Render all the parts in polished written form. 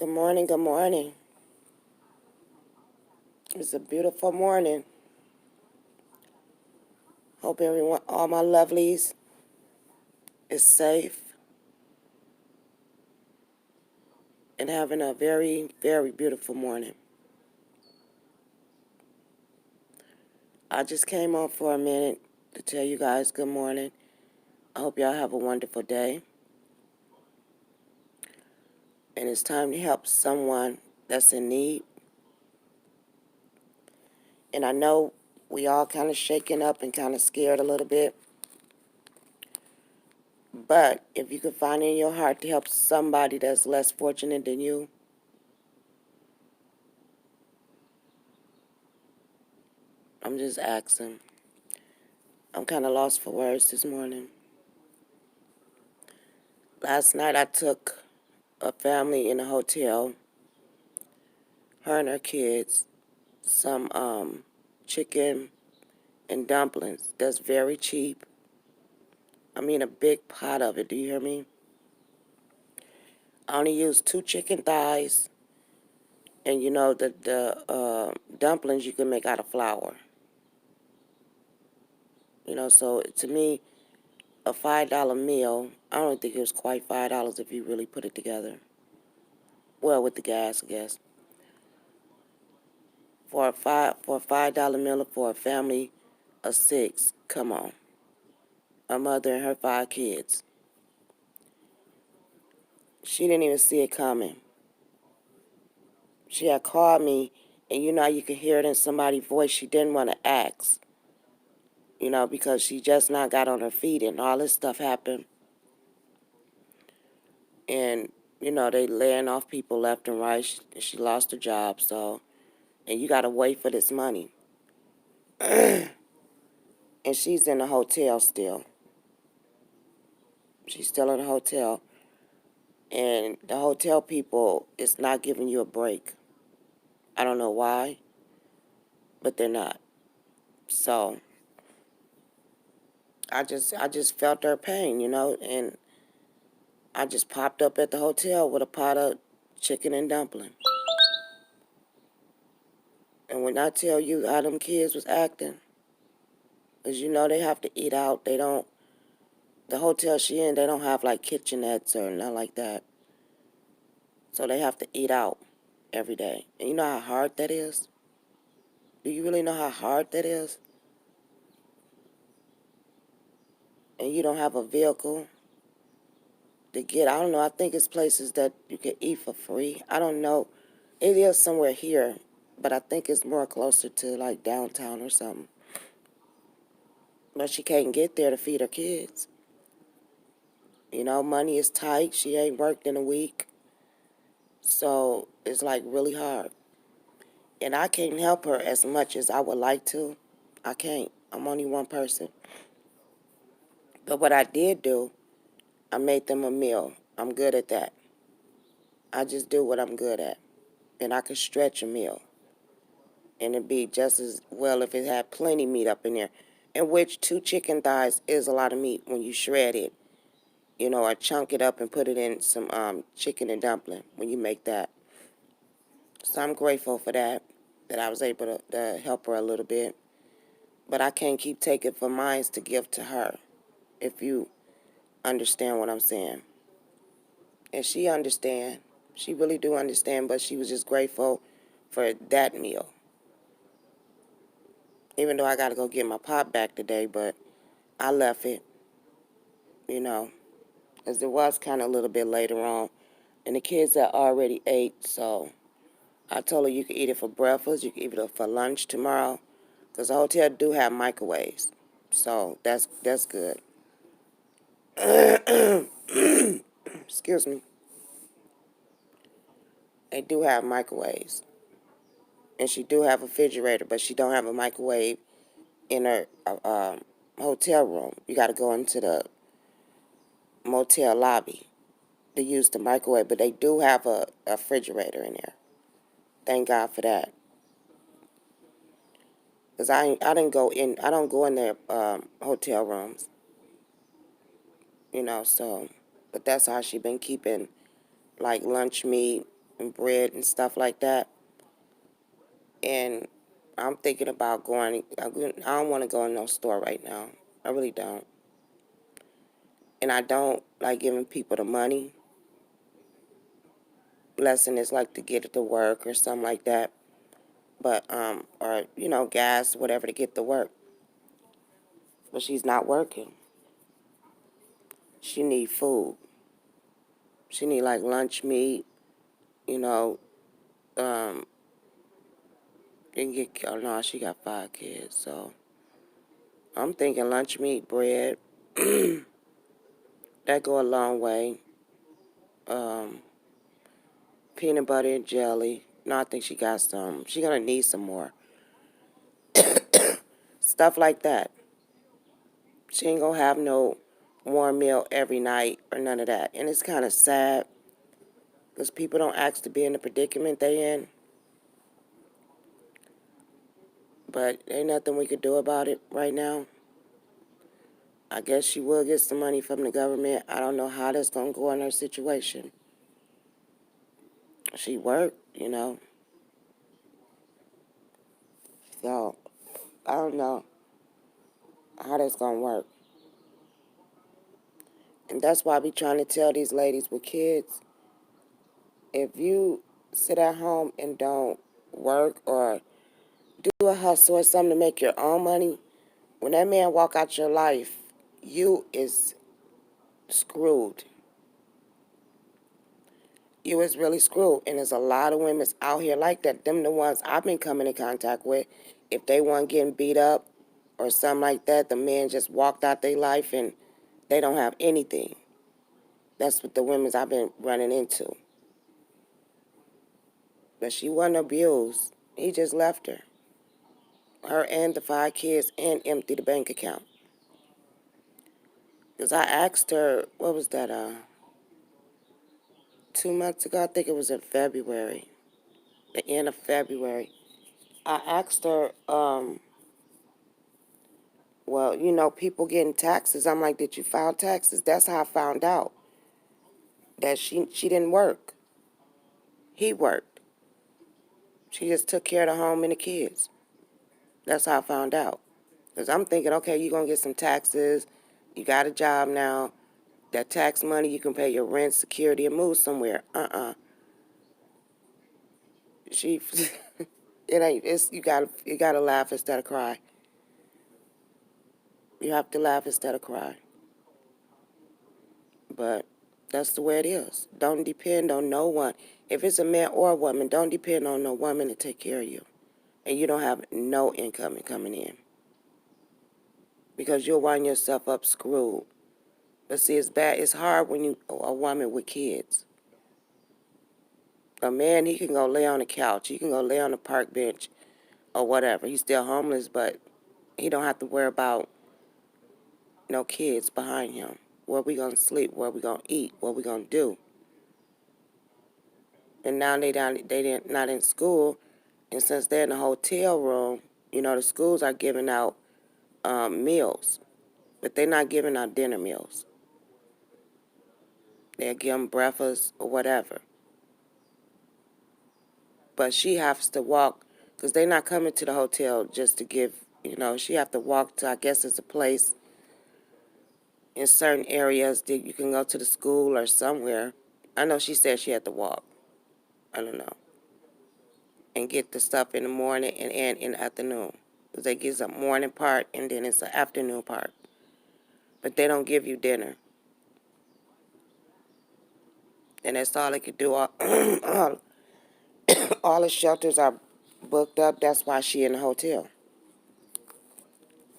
Good morning, good morning. It's a beautiful morning. Hope everyone, all my lovelies, is safe and having a very, very beautiful morning. I just came on for a minute to tell you guys good morning. I hope y'all have a wonderful day. And it's time to help someone that's in need. And I know we all kind of shaken up and kind of scared a little bit. But if you could find in your heart to help somebody that's less fortunate than you, I'm just asking. I'm kind of lost for words this morning. Last night I took a family in a hotel, her and her kids, some chicken and dumplings. That's very cheap. I mean a big pot of it, do you hear me? I only used 2 chicken thighs, and the dumplings you can make out of flour. So to me, a $5 meal, I don't think it was quite $5 if you really put it together. Well, with the gas, I guess. For a $5 meal for a family of 6, come on. A mother and her 5 kids. She didn't even see it coming. She had called me, and you could hear it in somebody's voice. She didn't want to ask, because she just now got on her feet and all this stuff happened. And, they laying off people left and right. She lost her job, and you got to wait for this money. And she's in the hotel still. She's still in the hotel. And the hotel people is not giving you a break. I don't know why, but they're not. So I just felt her pain, and I just popped up at the hotel with a pot of chicken and dumpling. And when I tell you how them kids was acting, because they have to eat out. The hotel she in, they don't have like kitchenettes or nothing like that. So they have to eat out every day. And you know how hard that is? Do you really know how hard that is? And you don't have a vehicle to get, I don't know, I think it's places that you can eat for free. I don't know. It is somewhere here, but I think it's more closer to like downtown or something. But she can't get there to feed her kids. Money is tight. She ain't worked in a week. So it's like really hard. And I can't help her as much as I would like to. I can't. I'm only one person. But what I did do, I made them a meal. I'm good at that. I just do what I'm good at. And I can stretch a meal. And it'd be just as well if it had plenty meat up in there. In which 2 chicken thighs is a lot of meat when you shred it. Or chunk it up and put it in some chicken and dumpling when you make that. So I'm grateful for that I was able to help her a little bit. But I can't keep taking for mines to give to her, if you understand what I'm saying. And she understand. She really do understand, but she was just grateful for that meal. Even though I got to go get my pop back today, but I left it, you know, as it was kind of a little bit later on. And the kids had already ate, so I told her you could eat it for breakfast, you could eat it for lunch tomorrow, because the hotel do have microwaves. So that's good. Excuse me. They do have microwaves. And she do have a refrigerator, but she don't have a microwave in her hotel room. You got to go into the motel lobby to use the microwave, but they do have a refrigerator in there. Thank God for that. Cause I didn't go in. I don't go in their hotel rooms. So, but that's how she been keeping like lunch meat and bread and stuff like that. And I'm thinking about going. I don't want to go in no store right now. I really don't. And I don't like giving people the money. Lesson is like to get it to work or something like that. But or gas, whatever to get to work. But she's not working. She need food. She need like lunch meat. You know, um, and get. Oh no, she got 5 kids, so I'm thinking lunch meat, bread. That go a long way. Um, Peanut butter and jelly. No, I think she got some. She gonna need some more stuff like that. She ain't gonna have no warm meal every night or none of that. And it's kind of sad because people don't ask to be in the predicament they in. But ain't nothing we could do about it right now. I guess she will get some money from the government. I don't know how that's gonna go in her situation. She worked. So I don't know how that's gonna work. And that's why I be trying to tell these ladies with kids, if you sit at home and don't work or do a hustle or something to make your own money, when that man walk out your life, you is screwed. You is really screwed. And there's a lot of women out here like that. Them the ones I've been coming in contact with. If they weren't getting beat up or something like that, the man just walked out their life and they don't have anything. That's what the women I've been running into. But she wasn't abused. He just left her. Her and the 5 kids, and emptied the bank account. Because I asked her, what was that, 2 months ago? I think it was in February, the end of February. I asked her, well, people getting taxes. I'm like, did you file taxes? That's how I found out that she didn't work. He worked. She just took care of the home and the kids. That's how I found out. Because I'm thinking, okay, you're going to get some taxes. You got a job now. That tax money, you can pay your rent, security, and move somewhere. She, it ain't. It's you gotta laugh instead of cry. You have to laugh instead of cry. But that's the way it is. Don't depend on no one. If it's a man or a woman, don't depend on no woman to take care of you, and you don't have no income coming in, because you'll wind yourself up screwed. But see, it's bad. It's hard when you a woman with kids. A man, he can go lay on the couch. He can go lay on the park bench or whatever. He's still homeless, but he don't have to worry about no kids behind him. Where we gonna sleep? Where we gonna eat? What we gonna do? And now they not in school, and since they're in the hotel room, the schools are giving out meals, but they're not giving out dinner meals. They'll give them breakfast or whatever. But she has to walk, because they're not coming to the hotel just to give. She have to walk to, I guess it's a place in certain areas that you can go to the school or somewhere. I know she said she had to walk. I don't know. And get the stuff in the morning and in the afternoon. Because they give a morning part and then it's an afternoon part. But they don't give you dinner. And that's all they could do. All the shelters are booked up. That's why she in the hotel.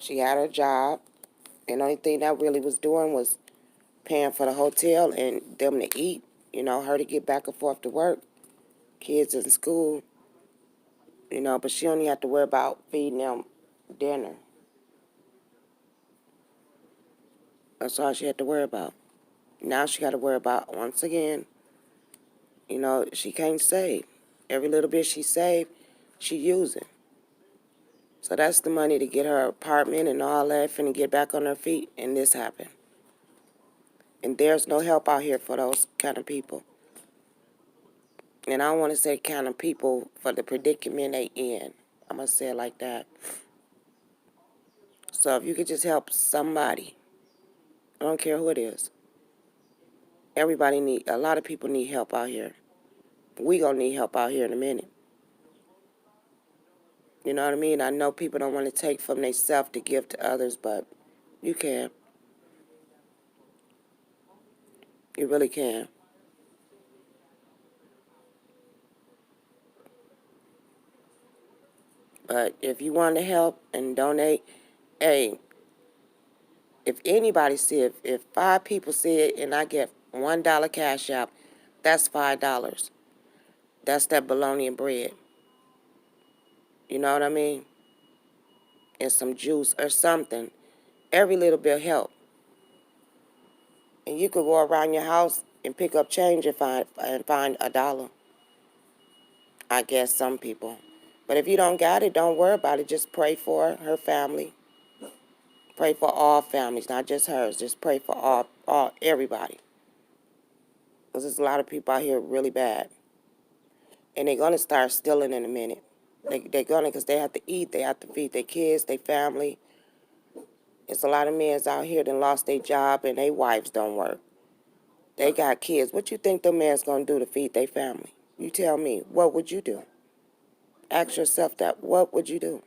She had her job. And the only thing that really was doing was paying for the hotel and them to eat. Her to get back and forth to work. Kids in school. But she only had to worry about feeding them dinner. That's all she had to worry about. Now she got to worry about, once again, she can't save. Every little bit she saved, she using. So that's the money to get her apartment and all that, finna get back on her feet, and this happened. And there's no help out here for those kind of people. And I don't want to say kind of people for the predicament they in. I'm going to say it like that. So if you could just help somebody, I don't care who it is. A lot of people need help out here. We gonna need help out here in a minute. You know what I mean? I know people don't want to take from themselves to give to others, but you can. You really can. But if you want to help and donate, hey, if anybody see it, if 5 people see it and I get $1 cash out, that's $5. That's that bologna and bread. You know what I mean? And some juice or something. Every little bit help. And you could go around your house and pick up change and find $1. I guess some people. But if you don't got it, don't worry about it. Just pray for her family. Pray for all families, not just hers. Just pray for everybody. Because there's a lot of people out here really bad. And they're going to start stealing in a minute. They're going to, because they have to eat. They have to feed their kids, their family. It's a lot of men out here that lost their job and their wives don't work. They got kids. What you think the man's going to do to feed their family? You tell me. What would you do? Ask yourself that. What would you do?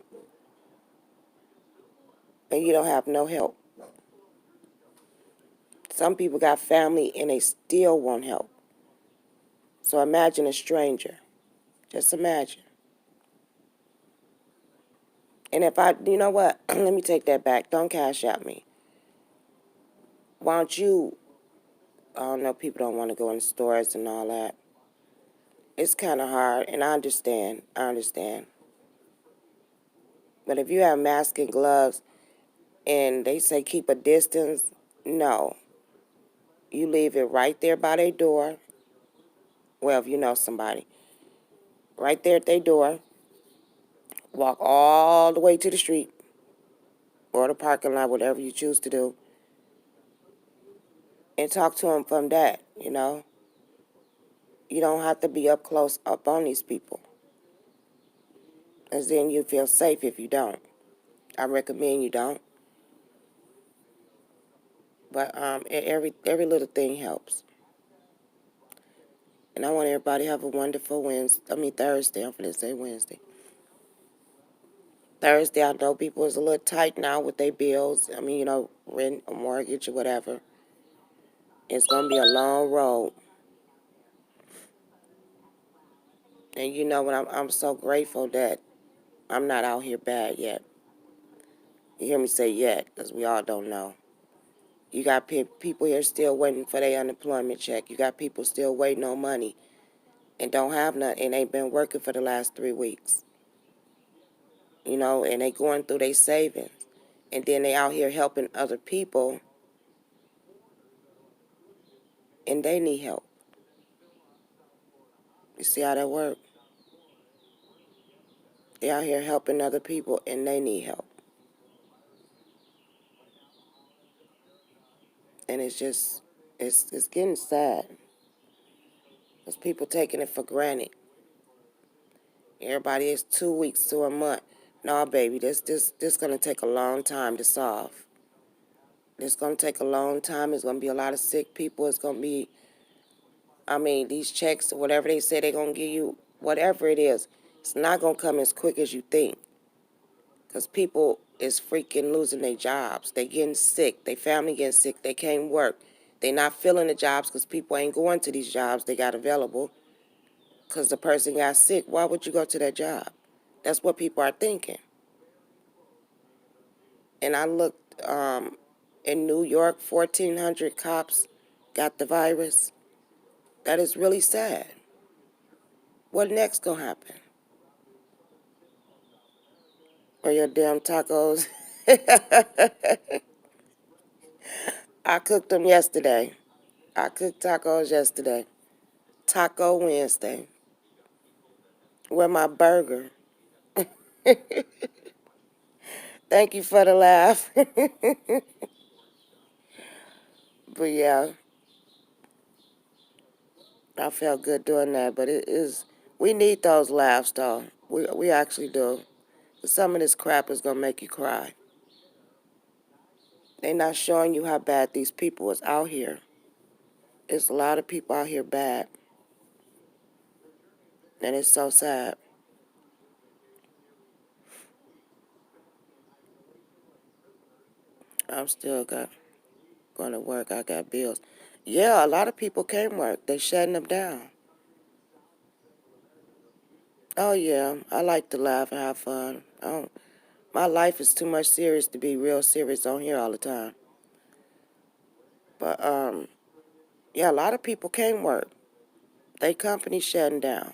And you don't have no help. Some people got family and they still won't help. So imagine a stranger. Just imagine. And you know what? Let me take that back. Don't cash out me. Why don't you, I don't know, people don't want to go in stores and all that. It's kind of hard, and I understand. But if you have masks and gloves and they say keep a distance, no. You leave it right there by their door. Well, if you know somebody. Right there at their door. Walk all the way to the street or the parking lot, whatever you choose to do, and talk to them from that, you know. You don't have to be up close up on these people, because then you feel safe if you don't. I recommend you don't. But every little thing helps. And I want everybody to have a wonderful Thursday. I'm going to say Wednesday. Thursday, I know people is a little tight now with their bills. Rent, a mortgage, or whatever. It's going to be a long road. And you know what? I'm so grateful that I'm not out here bad yet. You hear me say yet, because we all don't know. You got people here still waiting for their unemployment check. You got people still waiting on money and don't have none, and they've been working for the last 3 weeks. You know, and they going through their savings. And then they out here helping other people, and they need help. You see how that works? They out here helping other people, and they need help. And it's just, it's getting sad. Because people taking it for granted. Everybody is 2 weeks to a month. No, baby, this going to take a long time to solve. It's going to take a long time. There's going to be a lot of sick people. It's going to be, these checks, whatever they say they're going to give you, whatever it is, it's not going to come as quick as you think. Because people is freaking losing their jobs. They getting sick. Their family getting sick. They can't work. They not filling the jobs because people ain't going to these jobs they got available because the person got sick. Why would you go to that job? That's what people are thinking. And I looked in New York, 1,400 cops got the virus. That is really sad. What next gonna happen? Or your damn tacos? I cooked them yesterday. I cooked tacos yesterday. Taco Wednesday. Where my burger. Thank you for the laugh. But yeah. I felt good doing that, but it is, we need those laughs though. We actually do. Some of this crap is gonna make you cry. They're not showing you how bad these people is out here. It's a lot of people out here bad, and it's so sad. I'm still going to work. I got bills. Yeah, a lot of people can't work. They shutting them down. Oh yeah, I like to laugh and have fun. My life is too much serious to be real serious on here all the time. But yeah, a lot of people can't work. They company shutting down.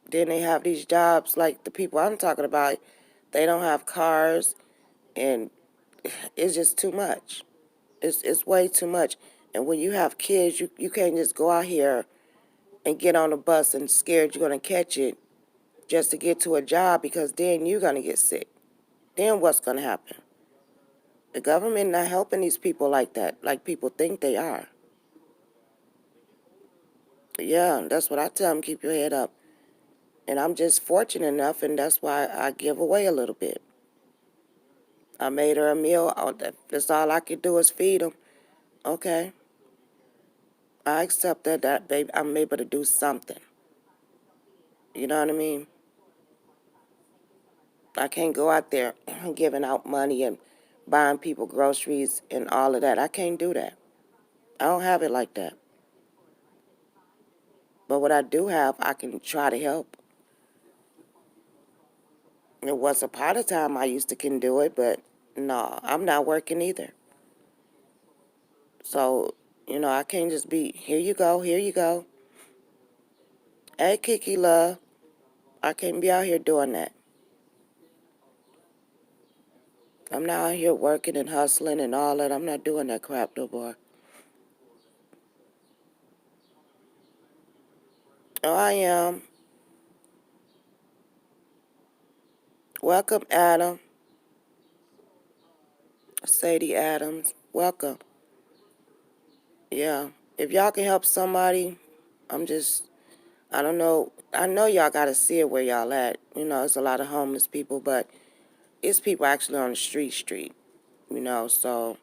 Then they have these jobs like the people I'm talking about. They don't have cars, and it's just too much. It's way too much. And when you have kids, you can't just go out here and get on a bus and scared you're gonna catch it just to get to a job, because then you're gonna get sick. Then what's gonna happen? The government not helping these people like that, like people think they are. Yeah, that's what I tell them. Keep your head up. And I'm just fortunate enough, and that's why I give away a little bit. I made her a meal. That's all I could do is feed them. Okay, I accept that baby. I'm able to do something. You know what I mean? I can't go out there giving out money and buying people groceries and all of that. I can't do that. I don't have it like that. But what I do have, I can try to help. It was a part of time I used to can do it, but no, I'm not working either. So, I can't just be, here you go, here you go. Hey, Kiki love, I can't be out here doing that. I'm not out here working and hustling and all that. I'm not doing that crap no more. Oh, I am. Welcome, Adam. Sadie Adams. Welcome. Yeah. If y'all can help somebody, I don't know. I know y'all got to see it where y'all at. It's a lot of homeless people, but it's people actually on the street, so,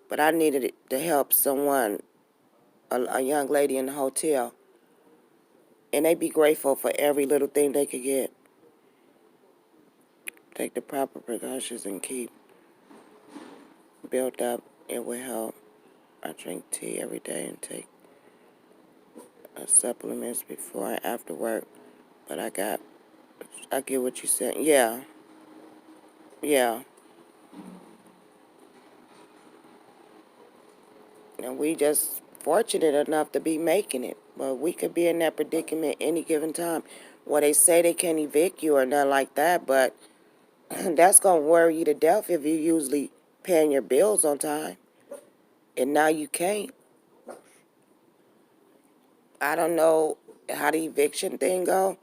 but I needed it to help someone, a young lady in the hotel, and they be grateful for every little thing they could get. Take the proper precautions and keep built up. It will help. I drink tea every day and take supplements before and after work, but I get what you said. Yeah, yeah. And we just fortunate enough to be making it. But we could be in that predicament any given time. Well, they say they can't evict you or nothing like that, but that's going to worry you to death if you usually paying your bills on time. And now you can't. I don't know how the eviction thing go.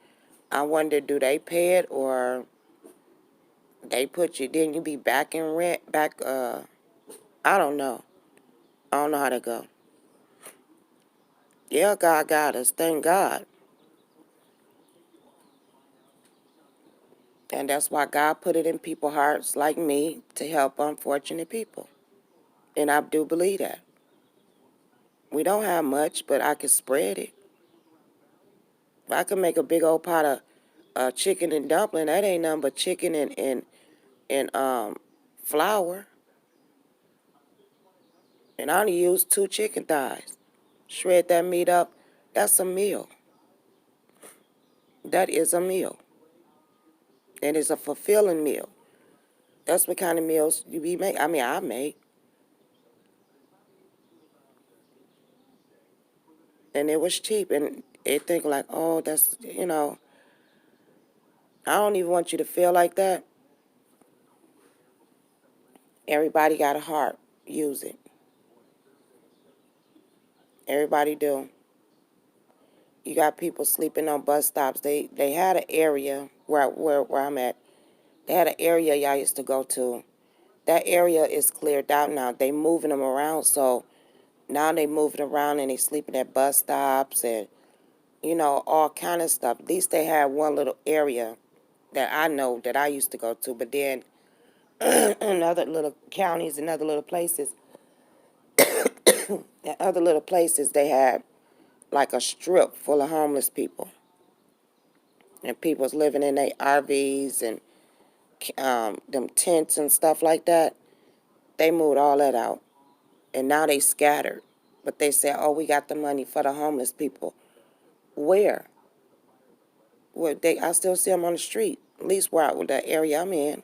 I wonder, do they pay it or they put you, then you be back in rent, I don't know. I don't know how to go. Yeah, God got us. Thank God. And that's why God put it in people's hearts like me to help unfortunate people. And I do believe that. We don't have much, but I can spread it. If I can make a big old pot of chicken and dumpling, that ain't nothing but chicken and flour. And I only use 2 chicken thighs. Shred that meat up. That's a meal. That is a meal. And it's a fulfilling meal. That's what kind of meals you be make. I mean, I make. And it was cheap. And they think like, oh, that's. I don't even want you to feel like that. Everybody got a heart. Use it. Everybody do. You got people sleeping on bus stops. They had an area where I'm at. They had an area y'all used to go to. That area is cleared out now. They moving them around, so Now they moving around and they sleeping at bus stops and, all kind of stuff. At least they had one little area that I know that I used to go to. But then in other little counties and other little places, they had like a strip full of homeless people. And people's living in their RVs and them tents and stuff like that. They moved all that out. And now they scattered. But they said, oh, we got the money for the homeless people. Where? I still see them on the street. At least where the area I'm in.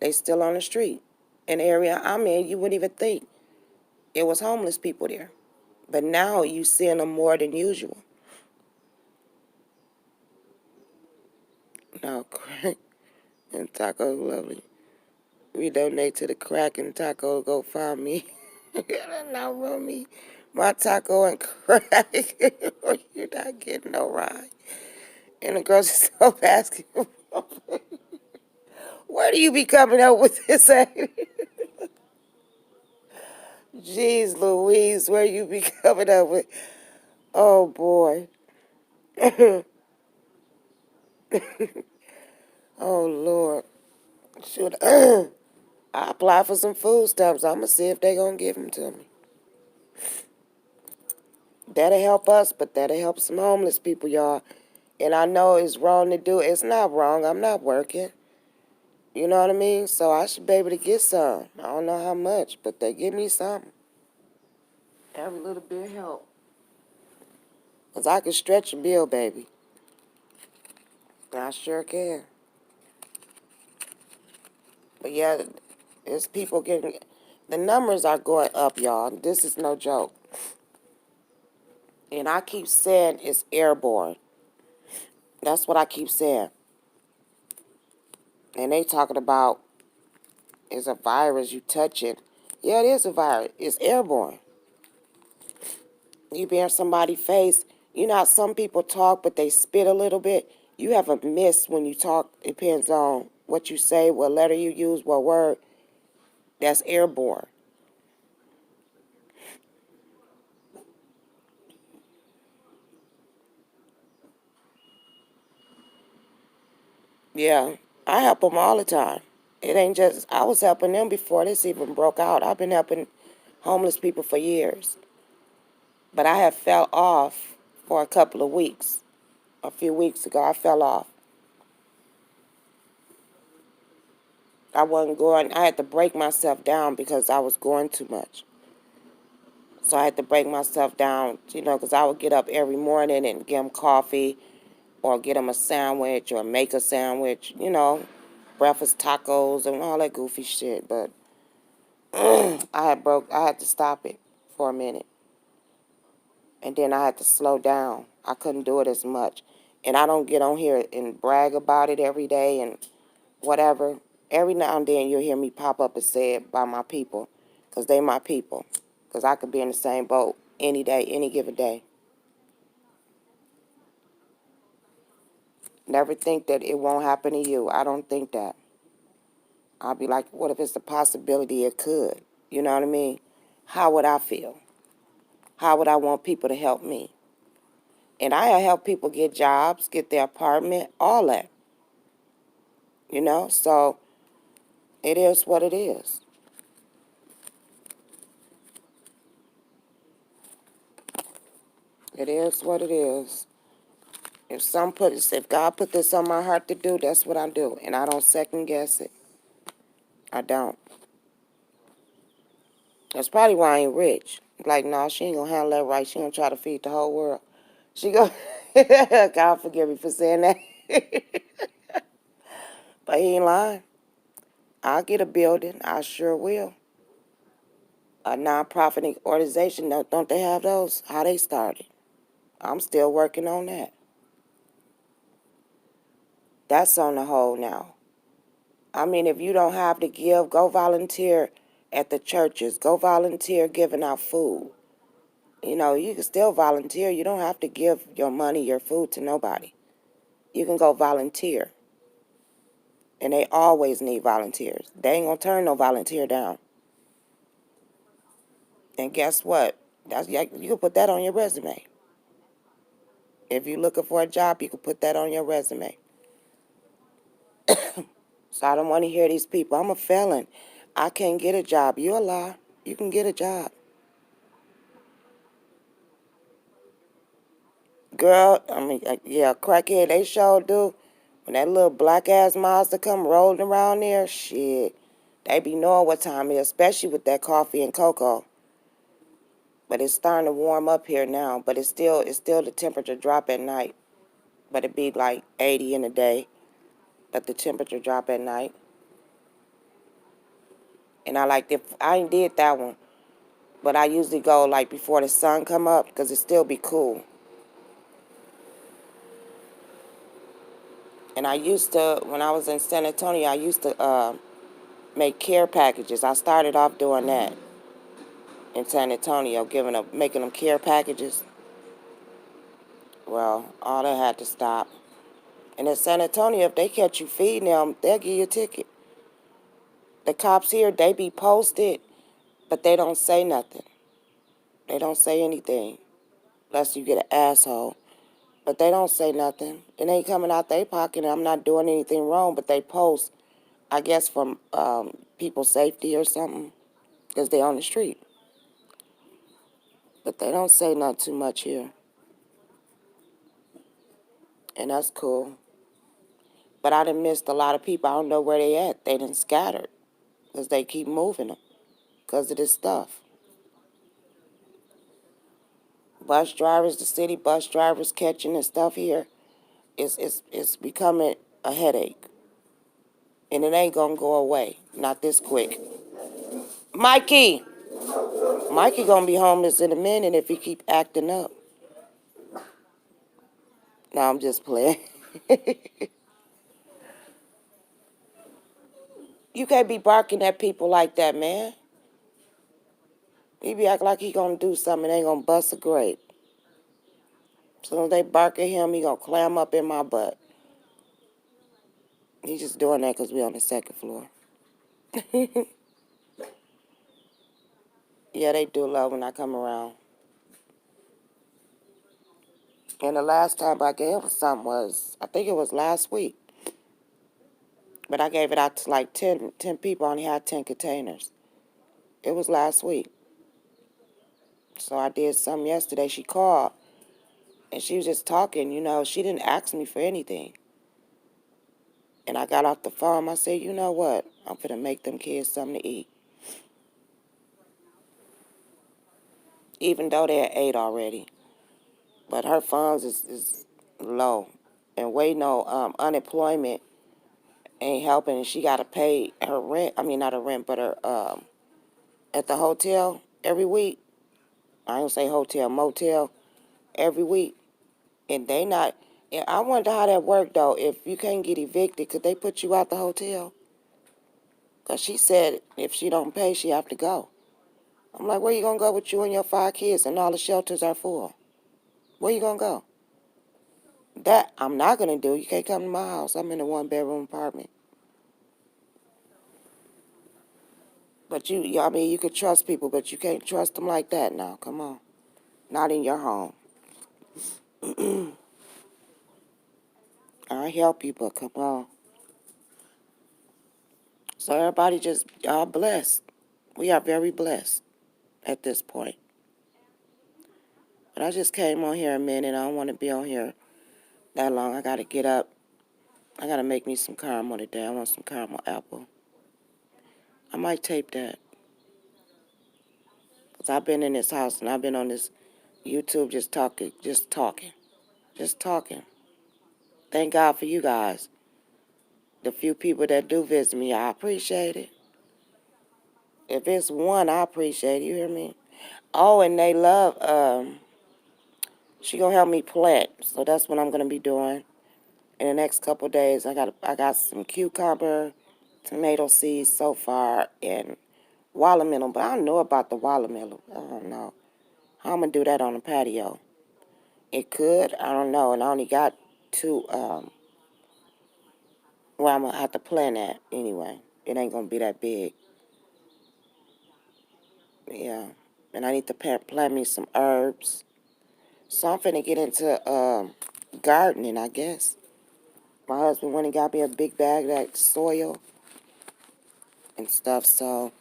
They still on the street. In the area I'm in, you wouldn't even think it was homeless people there. But now you seeing them more than usual. No, crack and taco lovely. We donate to the crack and taco. Go find me. Not run me. My taco and crack. You're not getting no ride. And the grocery store asking, where do you be coming up with this at? Jeez Louise, where you be coming up with? Oh boy. Oh Lord. Should I apply for some food stamps? I'm gonna see if they gonna give them to me. That'll help us, but that'll help some homeless people, y'all. And I know it's wrong to do. It's not wrong. I'm not working. You know what I mean? So I should be able to get some. I don't know how much, but they give me something. Every little bit help. Because I can stretch a bill, baby. I sure can. But yeah, it's people getting... The numbers are going up, y'all. This is no joke. And I keep saying it's airborne. That's what I keep saying. And they talking about it's a virus, you touch it. Yeah, it is a virus. It's airborne. You be in somebody's face. You know how some people talk, but they spit a little bit? You have a miss when you talk. It depends on what you say, what letter you use, what word. That's airborne. Yeah, I help them all the time. It ain't just, I was helping them before this even broke out. I've been helping homeless people for years. But I have fell off for a couple of weeks. A few weeks ago, I fell off. I wasn't going, I had to break myself down because I was going too much. So I had to break myself down, because I would get up every morning and get them coffee or get them a sandwich or make a sandwich, breakfast tacos and all that goofy shit. But I had to stop it for a minute. And then I had to slow down. I couldn't do it as much. And I don't get on here and brag about it every day and whatever. Every now and then you'll hear me pop up and say it by my people, because they my people. Because I could be in the same boat any day, any given day. Never think that it won't happen to you. I don't think that. I'll be like, what if it's a possibility it could? You know what I mean? How would I feel? How would I want people to help me? And I help people get jobs, get their apartment, all that. So it is what it is. It is what it is. If God put this on my heart to do, that's what I do. And I don't second guess it. I don't. That's probably why I ain't rich. Like, no, she ain't gonna handle that right. She gonna try to feed the whole world. She go, God forgive me for saying that. But he ain't lying. I'll get a building. I sure will. A nonprofit organization, don't they have those? How they started? I'm still working on that. That's on the whole now. I mean, if you don't have to give, go volunteer at the churches. Go volunteer giving out food. You can still volunteer. You don't have to give your money, your food to nobody. You can go volunteer. And they always need volunteers. They ain't going to turn no volunteer down. And guess what? You can put that on your resume. If you're looking for a job, you can put that on your resume. So I don't want to hear these people. I'm a felon. I can't get a job. You a lie. You can get a job. Girl, I mean, yeah, crackhead, they sure do. When that little black ass monster come rolling around there, shit, they be knowing what time it is, especially with that coffee and cocoa. But it's starting to warm up here now. But it's still the temperature drop at night. But it be like 80 in the day. But the temperature drop at night. And I ain't did that one. But I usually go like before the sun come up because it still be cool. And I used to, when I was in San Antonio, I used to make care packages. I started off doing that in San Antonio, making them care packages. Well, all that had to stop. And in San Antonio, if they catch you feeding them, they'll give you a ticket. The cops here, they be posted, but they don't say nothing. They don't say anything unless you get an asshole. But they don't say nothing. It ain't coming out their pocket. I'm not doing anything wrong, but they post, I guess, from people's safety or something, because they on the street. But they don't say not too much here, and that's cool. But I done missed a lot of people. I don't know where they at. They done scattered, because they keep moving them, because of this stuff. Bus drivers, the city bus drivers catching and stuff here, it's becoming a headache. And it ain't gonna go away. Not this quick. Mikey! Mikey gonna be homeless in a minute if he keep acting up. No, I'm just playing. You can't be barking at people like that, man. He be acting like he gonna do something and ain't gonna bust a grape. As soon as they bark at him, he gonna clam up in my butt. He just doing that because we on the second floor. Yeah, they do love when I come around. And the last time I gave him something was, I think it was last week. But I gave it out to like 10 people. I only had 10 containers. It was last week. So I did some yesterday. She called and she was just talking, she didn't ask me for anything. And I got off the phone. I said, you know what? I'm finna make them kids something to eat. Even though they're 8 already. But her funds is low. And waiting on unemployment ain't helping. And she got to pay her rent. I mean, not her rent, but her at the hotel every week. I don't say hotel, motel every week. And they not. And I wonder how that worked, though. If you can't get evicted, could they put you out the hotel? Because she said if she don't pay, she have to go. I'm like, where you going to go with you and your 5 kids and all the shelters are full? Where you going to go? That I'm not going to do. You can't come to my house. I'm in a 1-bedroom apartment. But I mean, you could trust people, but you can't trust them like that now. Come on. Not in your home. I help you, but come on. So everybody just, y'all blessed. We are very blessed at this point. But I just came on here a minute. I don't want to be on here that long. I got to get up. I got to make me some caramel today. I want some caramel apple. I might tape that. Because I've been in this house and I've been on this YouTube just talking, just talking, just talking. Thank God for you guys. The few people that do visit me, I appreciate it. If it's one, I appreciate it. You hear me? Oh, and they love, she gonna help me plant. So that's what I'm gonna be doing in the next couple of days. I got some cucumber, tomato seeds so far, and watermelon. But I don't know about the watermelon. I don't know. How I'm gonna do that on the patio? It could. I don't know. And I only got 2. Well, I'm gonna have to plant that anyway. It ain't gonna be that big. Yeah. And I need to plant me some herbs. So I'm finna get into gardening, I guess. My husband went and got me a big bag of that soil and stuff, so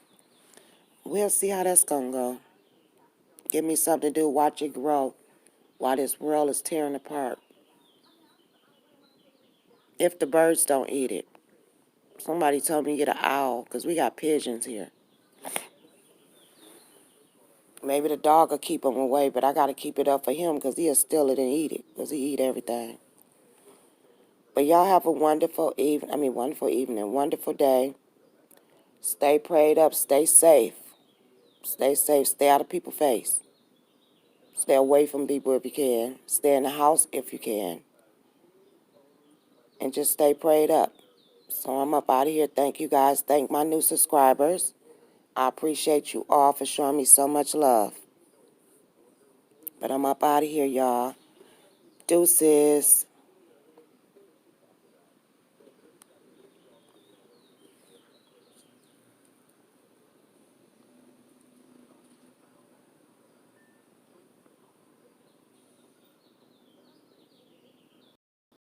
we'll see how that's gonna go. Give me something to do, watch it grow while this world is tearing apart. If the birds don't eat it. Somebody told me to get an owl, because we got pigeons here. Maybe the dog will keep them away, but I got to keep it up for him because he'll steal it and eat it because he eat everything. But y'all have a wonderful evening, wonderful day. Stay prayed up, stay safe. Stay safe, stay out of people's face. Stay away from people if you can. Stay in the house if you can. And just stay prayed up. So I'm up out of here. Thank you guys. Thank my new subscribers. I appreciate you all for showing me so much love. But I'm up out of here, y'all. Deuces.